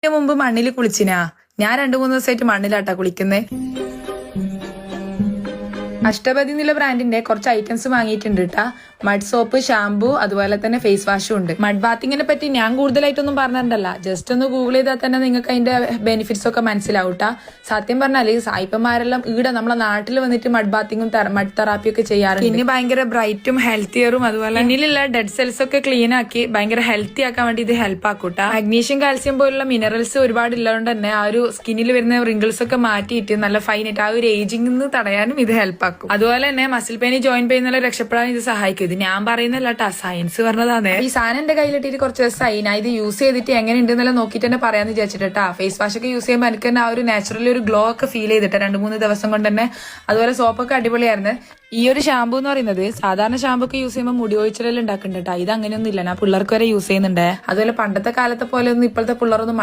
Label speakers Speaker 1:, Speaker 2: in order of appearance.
Speaker 1: ഇതിന് മുമ്പ് മണ്ണിൽ കുളിച്ചിനാ? ഞാൻ 2-3 ദിവസമായിട്ട് മണ്ണിലാട്ടാ കുളിക്കുന്നേ. അഷ്ടപതി എന്നുള്ള ബ്രാൻഡിന്റെ കുറച്ച് ഐറ്റംസ് വാങ്ങിയിട്ടുണ്ട് കേട്ടാ. മഡ് സോപ്പ്, ഷാംപൂ, അതുപോലെ തന്നെ ഫേസ് വാഷും ഉണ്ട്. മഡ് ബാത്തിങ്ങിനെ പറ്റി ഞാൻ കൂടുതലായിട്ടൊന്നും പറഞ്ഞിട്ടുണ്ടല്ല. ജസ്റ്റ് ഒന്ന് ഗൂഗിൾ ചെയ്താൽ തന്നെ നിങ്ങൾക്ക് അതിന്റെ ബെനിഫിറ്റ്സ് ഒക്കെ മനസ്സിലാവൂട്ടാ. സത്യം പറഞ്ഞാല് സായിപ്പന്മാരെല്ലാം ഈടെ നമ്മളെ നാട്ടിൽ വന്നിട്ട് മഡ് ബാത്തിങ്ങും മഡ് തെറാപ്പിയും ഒക്കെ ചെയ്യാറുണ്ട്. പിന്നെ ഭയങ്കര ബ്രൈറ്റും ഹെൽത്തിയറും അതുപോലെ പിന്നിലുള്ള ഡെഡ് സെൽസ് ഒക്കെ ക്ലീൻ ആക്കി ഭയങ്കര ഹെൽത്തി ആക്കാൻ വേണ്ടി ഇത് ഹെൽപ്പ് ആക്കൂട്ടാ. മഗ്നീഷ്യം, കാൽസ്യം പോലുള്ള മിനറൽസ് ഒരുപാട് ഉള്ളതുകൊണ്ട് തന്നെ ആ ഒരു സ്കിന്നിൽ വരുന്ന റിങ്കിൾസ് ഒക്കെ മാറ്റിയിട്ട് നല്ല ഫൈനായിട്ട് ആ ഒരു ഏജിംഗ് തടയാനും ഇത് ഹെൽപ്പ് ആക്കും. അതുപോലെ തന്നെ മസിൽ പെയിൻ, ജോയിന്റ് പെയിൻ എല്ലാം രക്ഷപ്പെടാൻ ഇത് സഹായിക്കും. ഇത് ഞാൻ പറയുന്നല്ല ട്ടാ, സയൻസ് പറഞ്ഞതാണ്. ഈ സാധനം എന്റെ കയ്യിലിട്ടിട്ട് കുറച്ച് ദിവസമായി. ഞാൻ ഇത് യൂസ് ചെയ്തിട്ട് എങ്ങനെ ഉണ്ടെന്നെല്ലാം നോക്കിയിട്ട് തന്നെ പറയാന്ന് വിചാരിച്ചിട്ടാ. ഫേസ് വാഷ് ഒക്കെ യൂസ് ചെയ്യുമ്പോൾ എനിക്ക് തന്നെ ആ ഒരു നാച്ചുറലി ഒരു ഗ്ലോ ഒക്കെ ഫീൽ ചെയ്തിട്ട് 2-3 ദിവസം കൊണ്ട് തന്നെ. അതുപോലെ സോപ്പൊക്കെ അടിപൊളിയായിരുന്നു. ഈ ഒരു ഷാമ്പൂ എന്ന് പറയുന്നത് സാധാരണ ഷാമ്പൂ ഒക്കെ യൂസ് ചെയ്യുമ്പോൾ മുടി ഒഴിച്ചിലെല്ലാം ഉണ്ടാക്കുന്നുണ്ട്. ഇത് അങ്ങനെയൊന്നും ഇല്ല, ഞാൻ പിള്ളേർക്ക് വരെ യൂസ് ചെയ്യുന്നുണ്ട്. അതുപോലെ പണ്ടത്തെ കാലത്തെ പോലെ ഒന്നും ഇപ്പോഴത്തെ പിള്ളേരൊന്നും